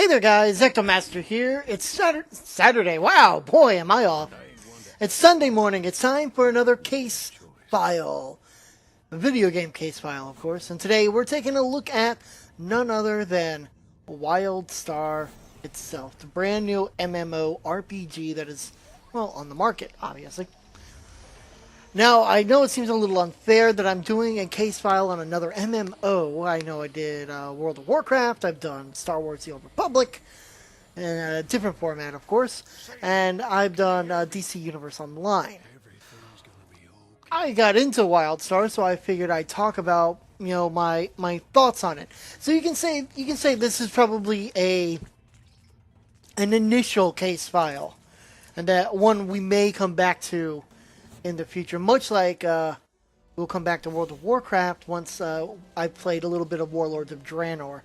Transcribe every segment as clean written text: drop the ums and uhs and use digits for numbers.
Hey there guys, EctoMaster here. It's Saturday. Wow, boy, am I off. It's Sunday morning. It's time for another case file. A video game case file, of course. And today we're taking a look at none other than WildStar itself. The brand new MMORPG that is, well, on the market, obviously. Now, I know it seems a little unfair that I'm doing a case file on another MMO. I know I did World of Warcraft, I've done Star Wars The Old Republic, in a different format, of course, and I've done DC Universe Online. I got into WildStar, so I figured I'd talk about, my thoughts on it. So you can say this is probably an initial case file, and that one we may come back to in the future, much like we'll come back to World of Warcraft once I played a little bit of Warlords of Draenor,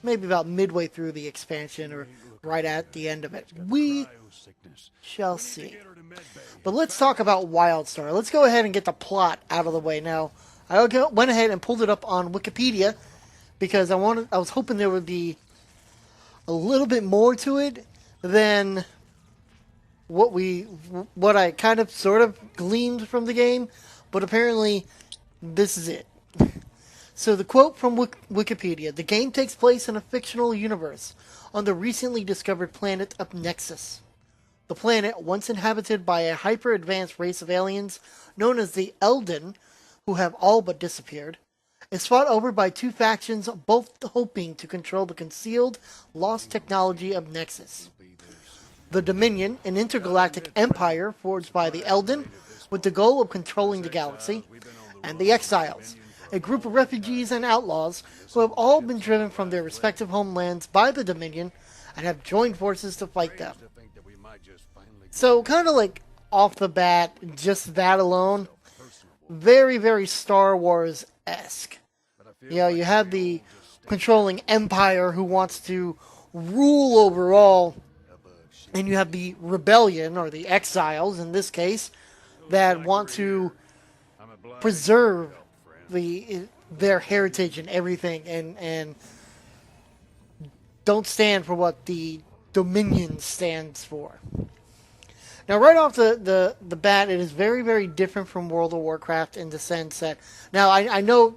maybe about midway through the expansion or right at the end of it. We shall see. But let's talk about WildStar. Let's go ahead and get the plot out of the way. Now, I went ahead and pulled it up on Wikipedia because I was hoping there would be a little bit more to it than what I kind of sort of gleaned from the game, but apparently this is it. So the quote from Wikipedia: the game takes place in a fictional universe on the recently discovered planet of Nexus. The planet, once inhabited by a hyper-advanced race of aliens known as the Elden, who have all but disappeared, is fought over by two factions, both hoping to control the concealed, lost technology of Nexus. The Dominion, an intergalactic empire forged by the Elden with the goal of controlling the galaxy, and the Exiles, a group of refugees and outlaws who have all been driven from their respective homelands by the Dominion and have joined forces to fight them. So kind of like off the bat, just that alone, very, very Star Wars-esque. You have the controlling empire who wants to rule over all, and you have the rebellion, or the exiles in this case, that want to preserve their heritage and everything, and don't stand for what the Dominion stands for. Now, right off the bat, it is very, very different from World of Warcraft in the sense that, now I know,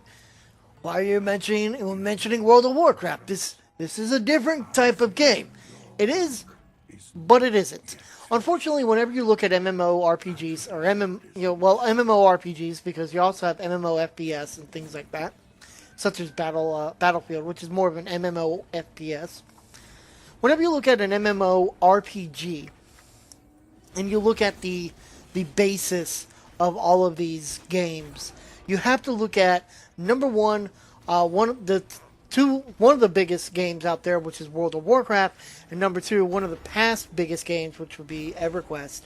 why are you mentioning World of Warcraft? This is a different type of game. It is, but it isn't. Unfortunately, whenever you look at MMORPGs, or MMORPGs, because you also have MMOFPS and things like that, such as Battlefield, which is more of an MMOFPS. Whenever you look at an MMORPG, and you look at the basis of all of these games, you have to look at, number one, one of the biggest games out there, which is World of Warcraft, and number two, one of the past biggest games, which would be EverQuest.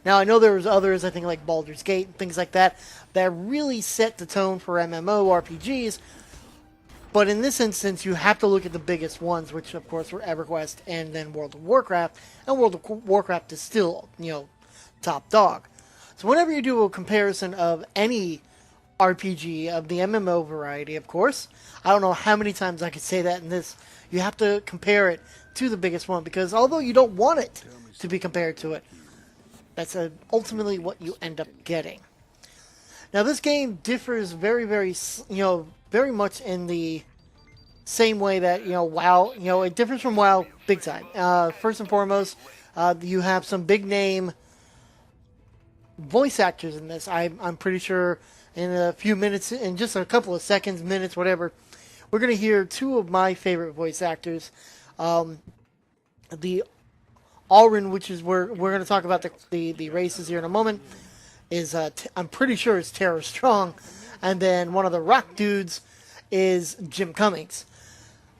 Now, I know there's others, I think like Baldur's Gate and things like that really set the tone for MMORPGs, but in this instance, you have to look at the biggest ones, which of course were EverQuest and then World of Warcraft, and World of Warcraft is still, top dog. So whenever you do a comparison of any RPG of the MMO variety, of course, I don't know how many times I could say that in this, you have to compare it to the biggest one, because although you don't want it to be compared to it, that's ultimately what you end up getting. Now, this game differs very, very, very much in the same way that, WoW, it differs from WoW big time. First and foremost, you have some big name voice actors in this. I'm pretty sure in a few minutes, in just a couple of seconds, minutes, whatever, we're going to hear two of my favorite voice actors. The Alrin, which is we're going to talk about the races here in a moment, is I'm pretty sure it's Tara Strong, and then one of the rock dudes is Jim Cummings.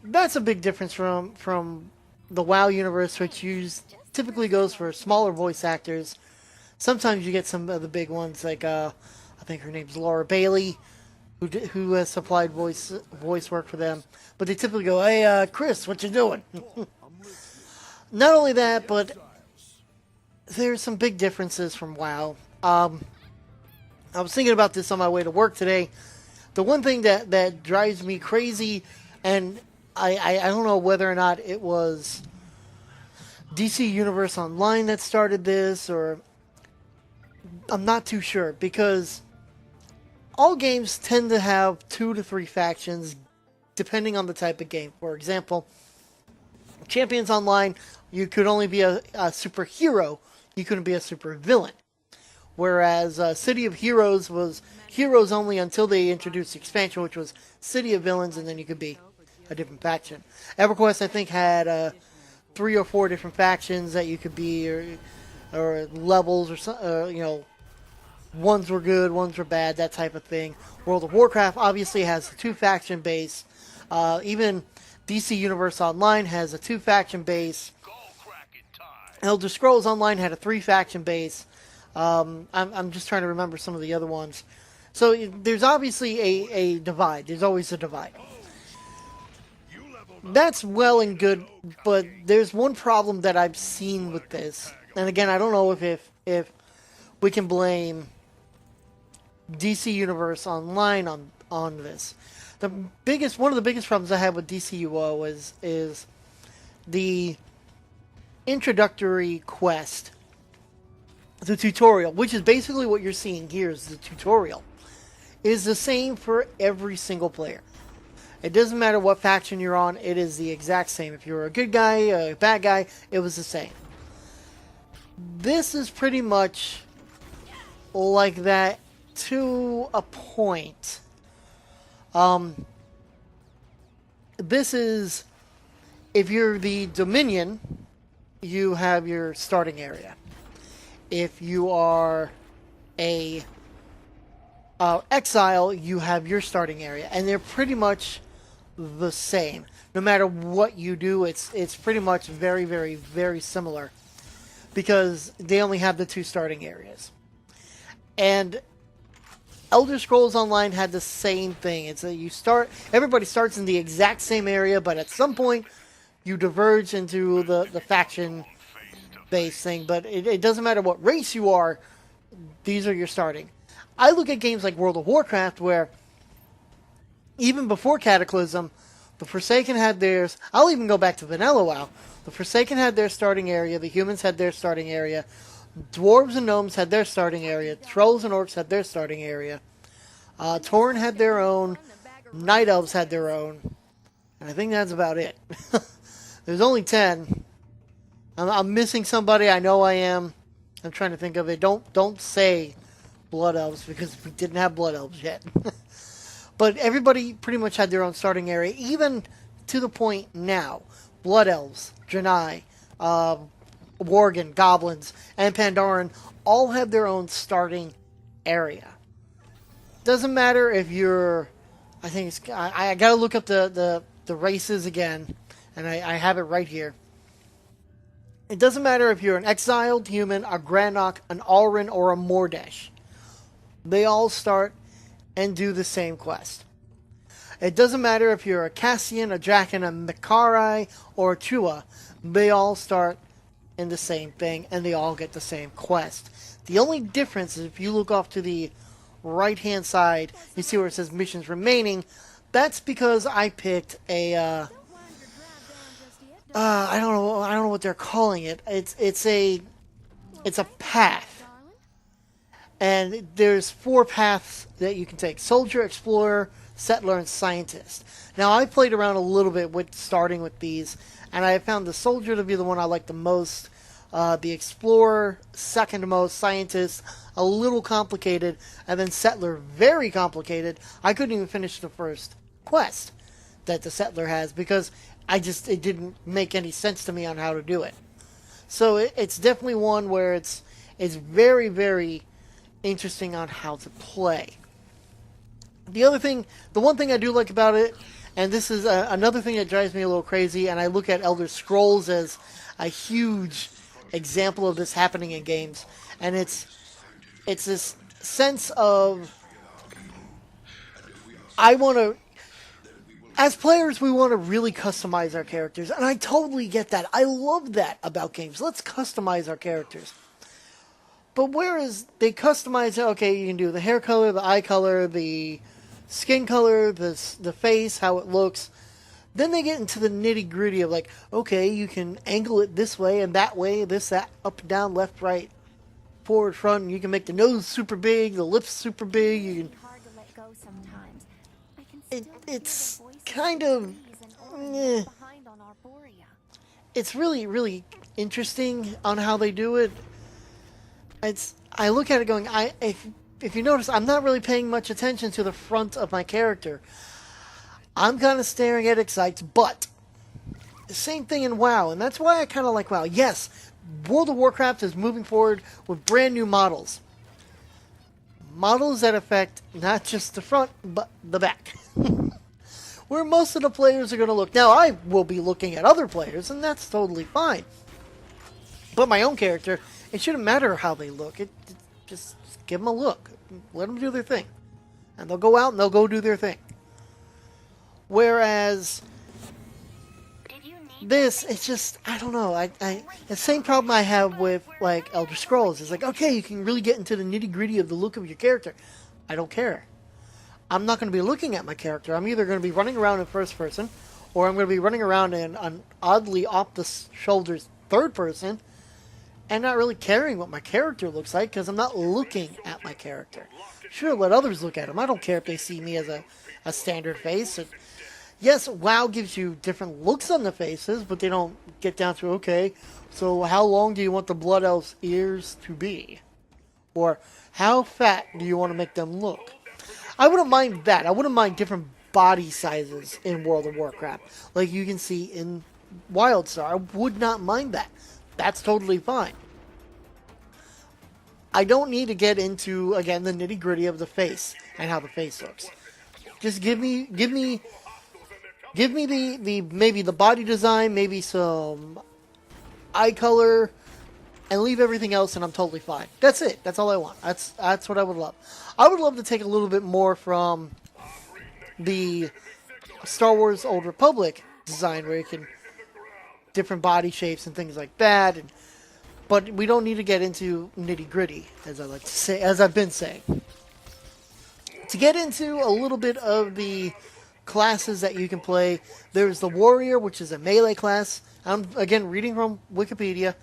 That's a big difference from the WoW universe, which typically goes for smaller voice actors. Sometimes you get some of the big ones, like I think her name's Laura Bailey, who has supplied voice work for them. But they typically go, "Hey, Chris, what you doing?" Not only that, but there's some big differences from WoW. I was thinking about this on my way to work today. The one thing that drives me crazy, and I don't know whether or not it was DC Universe Online that started this, or I'm not too sure, because all games tend to have 2 to 3 factions depending on the type of game. For example, Champions Online, you could only be a superhero, you couldn't be a supervillain. Whereas City of Heroes was heroes only until they introduced the expansion, which was City of Villains, and then you could be a different faction. EverQuest, I think, had 3 or 4 different factions that you could be, or levels, or ones were good, ones were bad, that type of thing. World of Warcraft obviously has a 2-faction base. Even DC Universe Online has a 2-faction base. Elder Scrolls Online had a 3-faction base. I'm just trying to remember some of the other ones. So there's obviously a divide. There's always a divide. That's well and good, but there's one problem that I've seen with this. And again, I don't know if we can blame DC Universe Online on this. One of the biggest problems I have with DCUO is the introductory quest, the tutorial, which is basically what you're seeing here is the tutorial, is the same for every single player. It doesn't matter what faction you're on, it is the exact same. If you're a good guy, a bad guy, it was the same. This is pretty much like that to a point. This is, if you're the Dominion, you have your starting area. If you are a exile, you have your starting area, and they're pretty much the same. No matter what you do, it's pretty much very, very, very similar, because they only have the 2 starting areas. And Elder Scrolls Online had the same thing. It's everybody starts in the exact same area, but at some point you diverge into the faction based thing. But it doesn't matter what race you are, these are your starting. I look at games like World of Warcraft, where even before Cataclysm, the Forsaken had theirs. I'll even go back to Vanilla WoW. The Forsaken had their starting area, the humans had their starting area, dwarves and gnomes had their starting area, trolls and orcs had their starting area, Tauren had their own, night elves had their own, and I think that's about it. There's only 10. I'm missing somebody, I know I am. I'm trying to think of it. Don't say blood elves, because we didn't have blood elves yet. But everybody pretty much had their own starting area, even to the point now. Blood elves, Draenei, Worgen, goblins, and Pandaren all have their own starting area. Doesn't matter if you're, I gotta look up the races again, and I have it right here. It doesn't matter if you're an exiled human, a Granok, an Alrin, or a Mordesh. They all start and do the same quest. It doesn't matter if you're a Cassian, a Draken, a Makarai, or a Chua. They all start in the same thing, and they all get the same quest. The only difference is if you look off to the right-hand side, you see where it says missions remaining. That's because I picked a I don't know what they're calling it. It's a path. And there's 4 paths that you can take: Soldier, Explorer, Settler, and Scientist. Now, I played around a little bit with starting with these, and I found the Soldier to be the one I like the most. The Explorer, second most. Scientist, a little complicated. And then Settler, very complicated. I couldn't even finish the first quest that the Settler has, because it didn't make any sense to me on how to do it. So it's definitely one where it's very, very interesting on how to play. The one thing I do like about it, and this is another thing that drives me a little crazy, and I look at Elder Scrolls as a huge example of this happening in games, and it's this sense of, as players, we want to really customize our characters, and I totally get that. I love that about games. Let's customize our characters. But whereas they customize it, okay, you can do the hair color, the eye color, the skin color, the face, how it looks. Then they get into the nitty gritty of like, okay, you can angle it this way and that way, this, that, up, down, left, right, forward, front. And you can make the nose super big, the lips super big. You can. It's kind of. It's really, really interesting on how they do it. I look at it going, if you notice, I'm not really paying much attention to the front of my character. I'm kind of staring at its sights, but the same thing in WoW, and that's why I kind of like WoW. Yes, World of Warcraft is moving forward with brand new models. Models that affect not just the front, but the back. Where most of the players are going to look. Now, I will be looking at other players, and that's totally fine. But my own character, it shouldn't matter how they look. Just give them a look. Let them do their thing. And they'll go out and they'll go do their thing. Whereas this, it's just, I don't know. The same problem I have with, like, Elder Scrolls. It's like, okay, you can really get into the nitty-gritty of the look of your character. I don't care. I'm not going to be looking at my character. I'm either going to be running around in first person, or I'm going to be running around in an oddly off-the-shoulders third person, and not really caring what my character looks like, because I'm not looking at my character. Sure, let others look at him. I don't care if they see me as a standard face. And yes, WoW gives you different looks on the faces, but they don't get down to, okay, so how long do you want the Blood Elf's ears to be? Or how fat do you want to make them look? I wouldn't mind that. I wouldn't mind different body sizes in World of Warcraft, like you can see in WildStar. I would not mind that. That's totally fine. I don't need to get into, again, the nitty-gritty of the face and how the face looks. Just give me the maybe the body design, maybe some eye color, and leave everything else, and I'm totally fine. That's it. That's all I want. That's what I would love. I would love to take a little bit more from the Star Wars Old Republic design, where you can different body shapes and things like that. But we don't need to get into nitty gritty, as I like to say, as I've been saying. To get into a little bit of the classes that you can play, there's the Warrior, which is a melee class. I'm again reading from Wikipedia.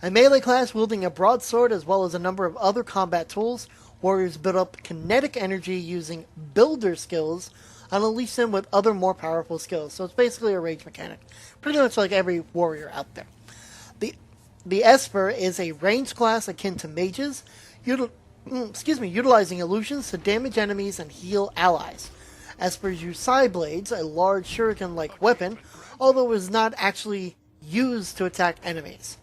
A melee class wielding a broadsword as well as a number of other combat tools. Warriors build up kinetic energy using builder skills and unleash them with other more powerful skills. So it's basically a rage mechanic. Pretty much like every warrior out there. The Esper is a ranged class akin to mages, utilizing illusions to damage enemies and heal allies. Espers use Psy Blades, a large shuriken-like weapon, although it is not actually used to attack enemies.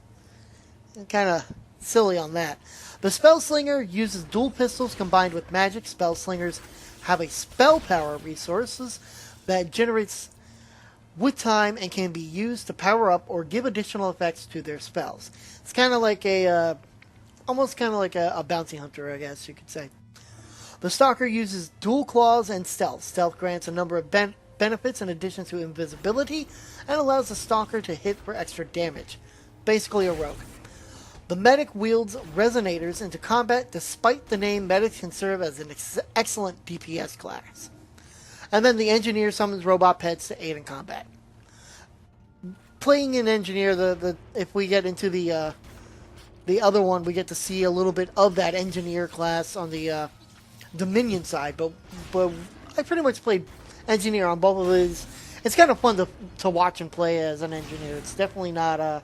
Kind of silly on that. The Spellslinger uses dual pistols combined with magic. Spellslingers have a spell power resources that generates with time and can be used to power up or give additional effects to their spells. It's kind of like almost kind of like a bounty hunter, I guess you could say. The Stalker uses dual claws and stealth. Stealth grants a number of benefits in addition to invisibility and allows the Stalker to hit for extra damage. Basically a rogue. The Medic wields resonators into combat. Despite the name, Medics can serve as an excellent DPS class. And then the Engineer summons robot pets to aid in combat. Playing an Engineer, if we get into the other one, we get to see a little bit of that Engineer class on the Dominion side. But I pretty much played Engineer on both of these. It's kind of fun to watch and play as an Engineer. It's definitely not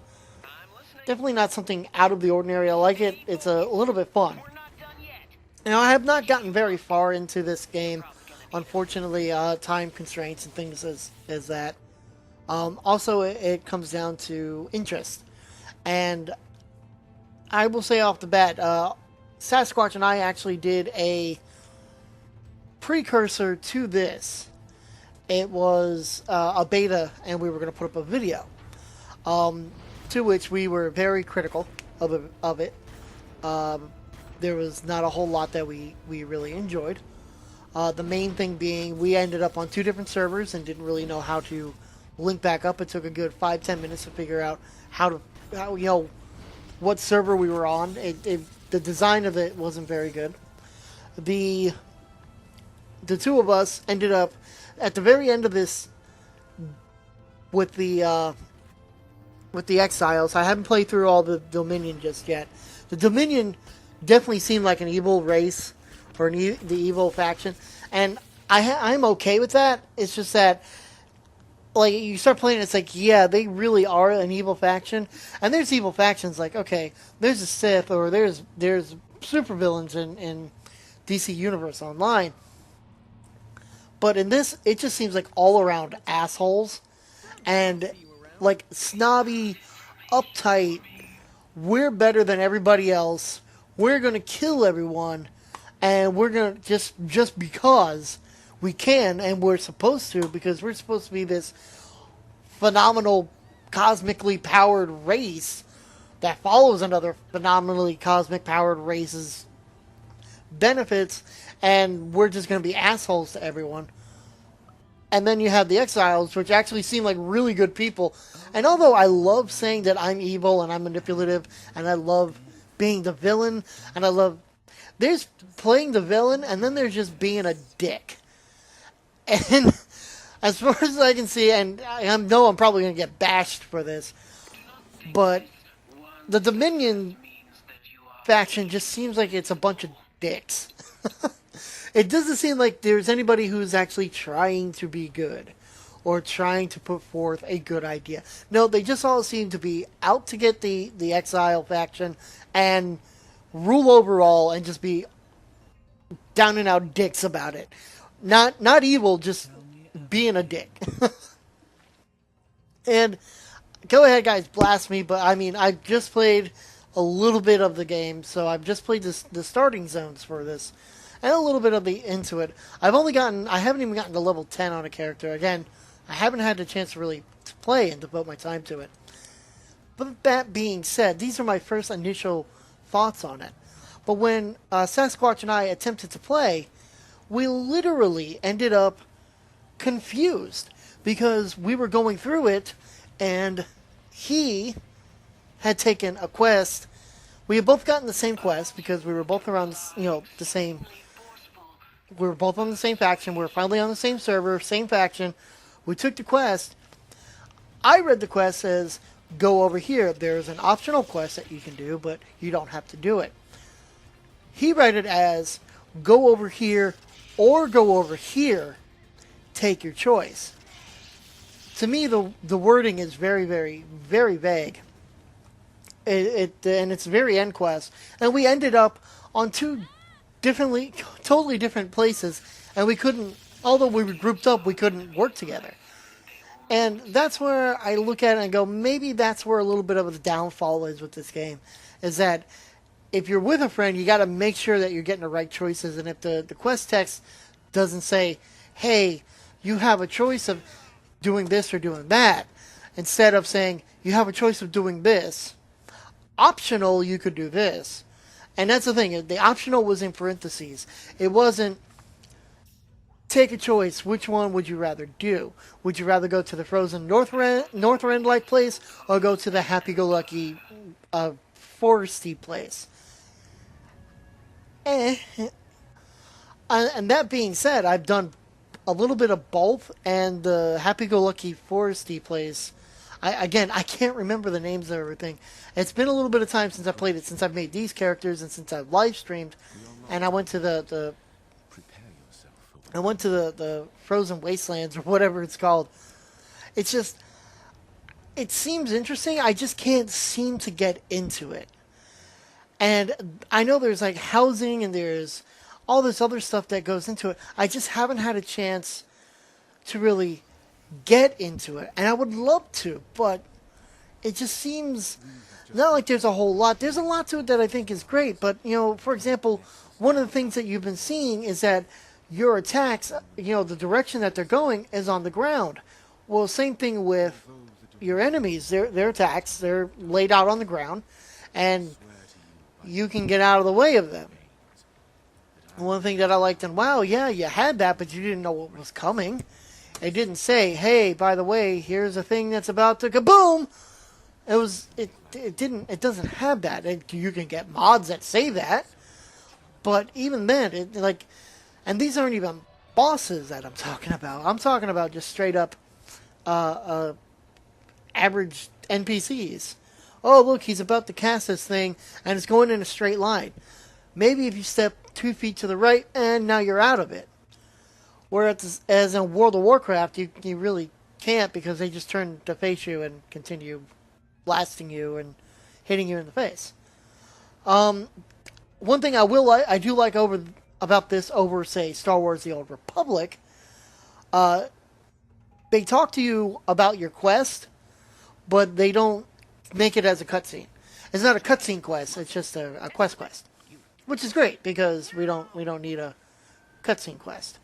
something out of the ordinary. I like it. It's a little bit fun. Now, I have not gotten very far into this game. Unfortunately, time constraints and things as that. Also, it comes down to interest. And I will say off the bat, Sasquatch and I actually did a precursor to this. It was a beta, and we were going to put up a video. To which we were very critical of it. There was not a whole lot that we really enjoyed. The main thing being we ended up on 2 different servers and didn't really know how to link back up. It took a good 5-10 minutes to figure out how what server we were on. The design of it wasn't very good. The 2 of us ended up at the very end of this with the Exiles. I haven't played through all the Dominion just yet. The Dominion definitely seemed like an evil race, or the evil faction, and I'm okay with that. It's just that, like, you start playing, it's like, yeah, they really are an evil faction, and there's evil factions like, okay, there's a Sith, or there's supervillains in DC Universe Online, but in this, it just seems like all around assholes, and like snobby, uptight. We're better than everybody else. We're gonna kill everyone, and we're gonna just because we can, and we're supposed to, because we're supposed to be this phenomenal, cosmically powered race that follows another phenomenally cosmic powered race's benefits, and we're just gonna be assholes to everyone. And then you have the Exiles, which actually seem like really good people. And although I love saying that I'm evil and I'm manipulative, and I love being the villain, and I love... There's playing the villain, and then there's just being a dick. And as far as I can see, and I know I'm probably going to get bashed for this, but the Dominion faction just seems like it's a bunch of dicks. It doesn't seem like there's anybody who's actually trying to be good or trying to put forth a good idea. No, they just all seem to be out to get the Exile faction and rule over all and just be down and out dicks about it. Not evil, just being a dick. And go ahead, guys, blast me, but I mean, I've just played a little bit of the game, so I've just played the starting zones for this. And a little bit of the into it. I haven't even gotten to level 10 on a character. Again, I haven't had the chance to really play and devote my time to it. But that being said, these are my first initial thoughts on it. But when Sasquatch and I attempted to play, we literally ended up confused. Because we were going through it, and he had taken a quest. We had both gotten the same quest, because we were both around, the same... We were both on the same faction. We were finally on the same server, same faction. We took the quest. I read the quest as, go over here. There's an optional quest that you can do, but you don't have to do it. He read it as, go over here or go over here. Take your choice. To me, the wording is very, very, very vague. And it's very end quest. And we ended up on two totally different places, and we couldn't, although we were grouped up, we couldn't work together. And that's where I look at it and go, maybe that's where a little bit of the downfall is with this game, is that if you're with a friend, you got to make sure that you're getting the right choices, and if the quest text doesn't say, hey, you have a choice of doing this or doing that, instead of saying, you have a choice of doing this, optional, you could do this. And that's the thing, the optional was in parentheses. It wasn't, take a choice, which one would you rather do? Would you rather go to the frozen Northrend-like place, or go to the happy-go-lucky, foresty place? And that being said, I've done a little bit of both, and the happy-go-lucky foresty place, I can't remember the names of everything. It's been a little bit of time since I played it, since I've made these characters, and since I've live streamed. And I went to the frozen wastelands, or whatever it's called. It's just, it seems interesting. I just can't seem to get into it. And I know there's like housing and there's all this other stuff that goes into it. I just haven't had a chance to really get into it, and I would love to, but it just seems not like there's a whole lot. There's a lot to it that I think is great, but, for example, one of the things that you've been seeing is that your attacks, the direction that they're going is on the ground. Well, same thing with your enemies. Their attacks, they're laid out on the ground, and you can get out of the way of them. One thing that I liked in WoW, yeah, you had that, but you didn't know what was coming. It didn't say, hey, by the way, here's a thing that's about to kaboom. It doesn't have that. You can get mods that say that, but even then, and these aren't even bosses that I'm talking about. I'm talking about just straight up, average NPCs. Oh, look, he's about to cast this thing, and it's going in a straight line. Maybe if you step 2 feet to the right, and now you're out of it. Whereas as in World of Warcraft, you really can't, because they just turn to face you and continue blasting you and hitting you in the face. One thing I do like about this over, say, Star Wars: The Old Republic. They talk to you about your quest, but they don't make it as a cutscene. It's not a cutscene quest; it's just a quest, which is great because we don't need a cutscene quest.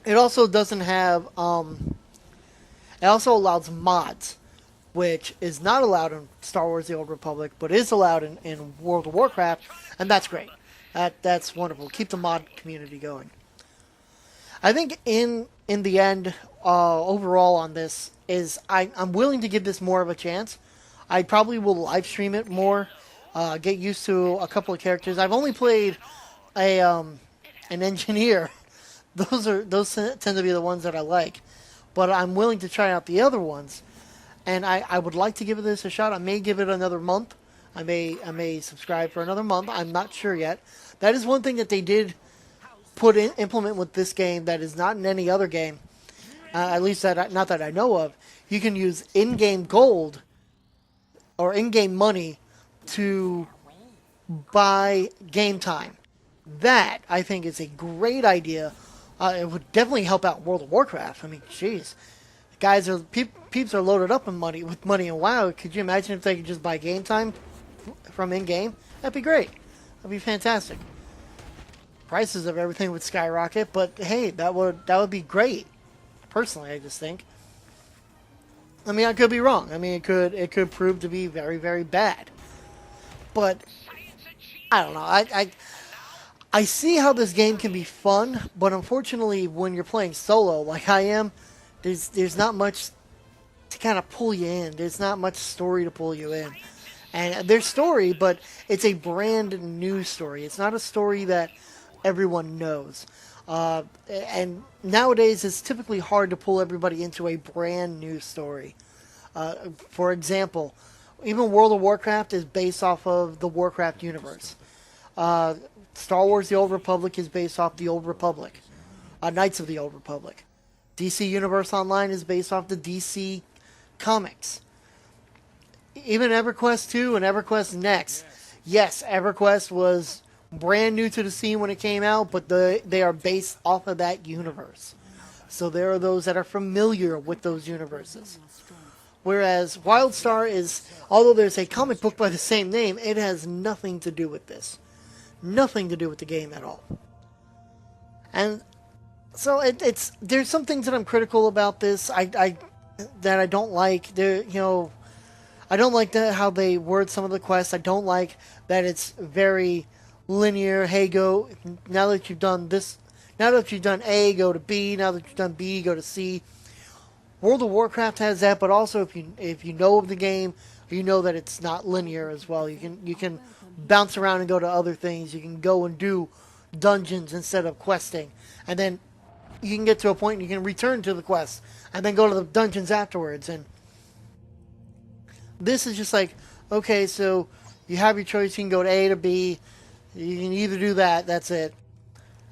It also doesn't have. It also allows mods, which is not allowed in Star Wars: The Old Republic, but is allowed in World of Warcraft, and that's great. That's wonderful. Keep the mod community going. I think in the end, overall on this, is I'm willing to give this more of a chance. I probably will live stream it more, get used to a couple of characters. I've only played an engineer. Those tend to be the ones that I like, but I'm willing to try out the other ones, and I would like to give this a shot. I may give it another month. I may subscribe for another month. I'm not sure yet. That is one thing that they did implement with this game that is not in any other game. At least not that I know of. You can use in-game gold or in-game money to buy game time. That, I think, is a great idea. It would definitely help out World of Warcraft. I mean, jeez. Guys peeps are loaded up with money in WoW. Could you imagine if they could just buy game time from in-game? That'd be great. That'd be fantastic. Prices of everything would skyrocket, but hey, that would be great. Personally, I just think. I mean, I could be wrong. I mean, it could prove to be very, very bad. But I don't know. I see how this game can be fun, but unfortunately, when you're playing solo like I am, there's not much to kind of pull you in. There's not much story to pull you in. And there's story, but it's a brand new story. It's not a story that everyone knows. And nowadays, it's typically hard to pull everybody into a brand new story. For example, even World of Warcraft is based off of the Warcraft universe. Star Wars: The Old Republic is based off the Old Republic. Knights of the Old Republic. DC Universe Online is based off the DC comics. Even EverQuest 2 and EverQuest Next. Yes, EverQuest was brand new to the scene when it came out, but they are based off of that universe. So there are those that are familiar with those universes. Whereas WildStar is, although there's a comic book by the same name, it has nothing to do with this. Nothing to do with the game at all. And so there's some things that I'm critical about this. That I don't like. I don't like how they word some of the quests. I don't like that it's very linear. Hey, go now that you've done this. Now that you've done A, go to B. Now that you've done B, go to C. World of Warcraft has that, but also if you know of the game, you know that it's not linear as well. You can bounce around and go to other things. You can go and do dungeons instead of questing, and then you can get to a point and you can return to the quest and then go to the dungeons afterwards. And this is just like, okay, so you have your choice. You can go to A to B. You can either do that. That's it.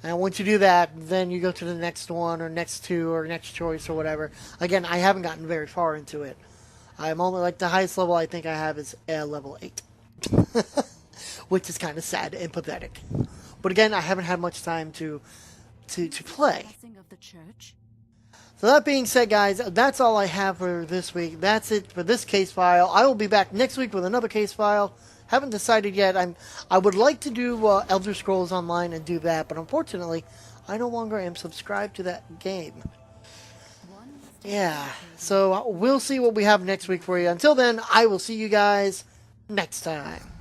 And once you do that, then you go to the next one or next two or next choice or whatever. Again, I haven't gotten very far into it. I'm only like the highest level I think I have is level 8. Which is kind of sad and pathetic. But again, I haven't had much time to play. So that being said, guys, that's all I have for this week. That's it for this case file. I will be back next week with another case file. Haven't decided yet. I would like to do Elder Scrolls Online and do that, but unfortunately, I no longer am subscribed to that game. Yeah, so we'll see what we have next week for you. Until then, I will see you guys next time.